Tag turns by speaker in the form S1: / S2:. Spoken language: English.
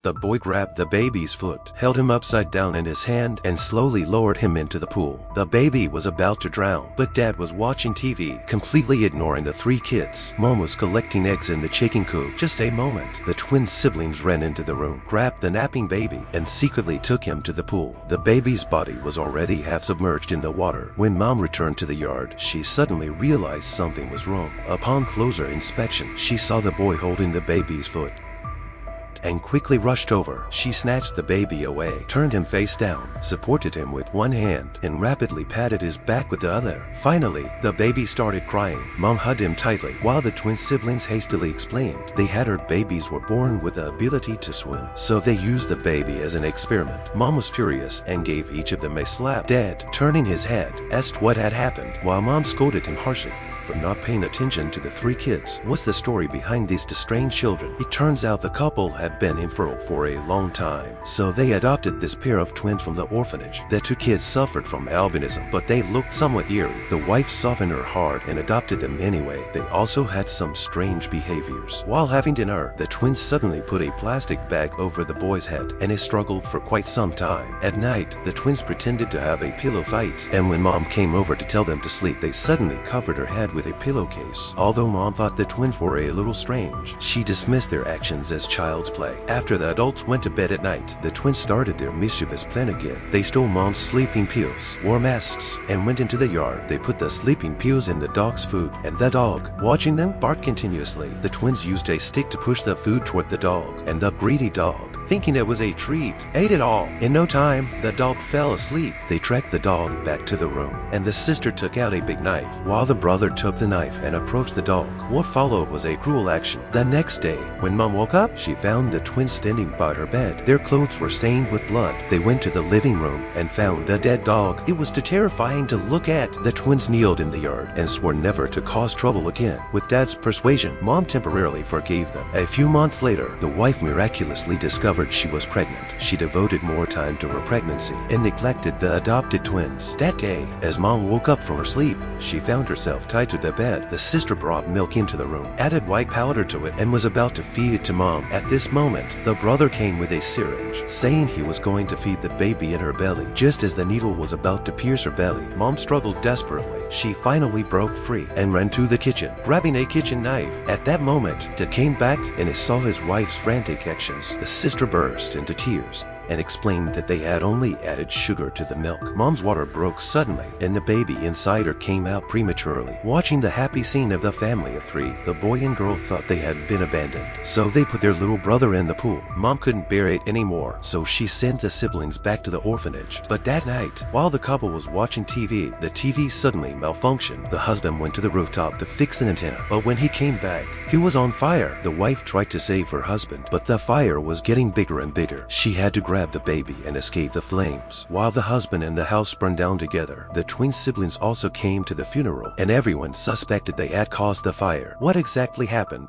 S1: the boy grabbed the baby's foot, held him upside down in his hand, and slowly lowered him into the pool. The baby was about to drown, but Dad was watching TV, completely ignoring the three kids. Mom was collecting eggs in the chicken coop. Just a moment, the twin siblings ran into the room, grabbed the napping baby, and secretly took him to the pool. The baby's body was already half submerged in the water. When Mom returned to the yard, she suddenly realized something was wrong. Upon closer inspection, she saw the boy holding the baby's foot and quickly rushed over. She snatched the baby away, turned him face down, supported him with one hand, and rapidly patted his back with the other. Finally, the baby started crying. Mom hugged him tightly, while the twin siblings hastily explained they had heard babies were born with the ability to swim, so they used the baby as an experiment. Mom was furious and gave each of them a slap. Dad, turning his head, asked what had happened, while Mom scolded him harshly for not paying attention to the three kids. What's the story behind these strange children? It turns out the couple had been infertile for a long time, so they adopted this pair of twins from the orphanage. The two kids suffered from albinism, but they looked somewhat eerie. The wife softened her heart and adopted them anyway. They also had some strange behaviors. While having dinner, the twins suddenly put a plastic bag over the boy's head, and it struggled for quite some time. At night, the twins pretended to have a pillow fight, and when Mom came over to tell them to sleep, they suddenly covered her head with a pillowcase. Although Mom thought the twins were a little strange, she dismissed their actions as child's play. After the adults went to bed at night, the twins started their mischievous plan again. They stole Mom's sleeping pills, wore masks, and went into the yard. They put the sleeping pills in the dog's food, and the dog, watching them, barked continuously. The twins used a stick to push the food toward the dog, and the greedy dog, thinking it was a treat, ate it all. In no time, the dog fell asleep. They tracked the dog back to the room, and the sister took out a big knife, while the brother took the knife and approached the dog. What followed was a cruel action. The next day, when Mom woke up, she found the twins standing by her bed. Their clothes were stained with blood. They went to the living room and found the dead dog. It was too terrifying to look at. The twins kneeled in the yard and swore never to cause trouble again. With Dad's persuasion, Mom temporarily forgave them. A few months later, the wife miraculously discovered she was pregnant. She devoted more time to her pregnancy and neglected the adopted twins. That day, as Mom woke up from her sleep, she found herself tied to the bed. The sister brought milk into the room, added white powder to it, and was about to feed it to Mom. At this moment, the brother came with a syringe, saying he was going to feed the baby in her belly. Just as the needle was about to pierce her belly, Mom struggled desperately. She finally broke free and ran to the kitchen, grabbing a kitchen knife. At that moment, Dad came back and saw his wife's frantic actions. The sister burst into tears and explained that they had only added sugar to the milk. Mom's water broke suddenly, and the baby inside her came out prematurely. Watching the happy scene of the family of three, the boy and girl thought they had been abandoned, so they put their little brother in the pool. Mom couldn't bear it anymore, so she sent the siblings back to the orphanage. But that night, while the couple was watching TV, the TV suddenly malfunctioned. The husband went to the rooftop to fix an antenna, but when he came back, he was on fire. The wife tried to save her husband, but the fire was getting bigger and bigger. She had to grab the baby and escape the flames. While the husband and the house burned down together, the twin siblings also came to the funeral, and everyone suspected they had caused the fire. What exactly happened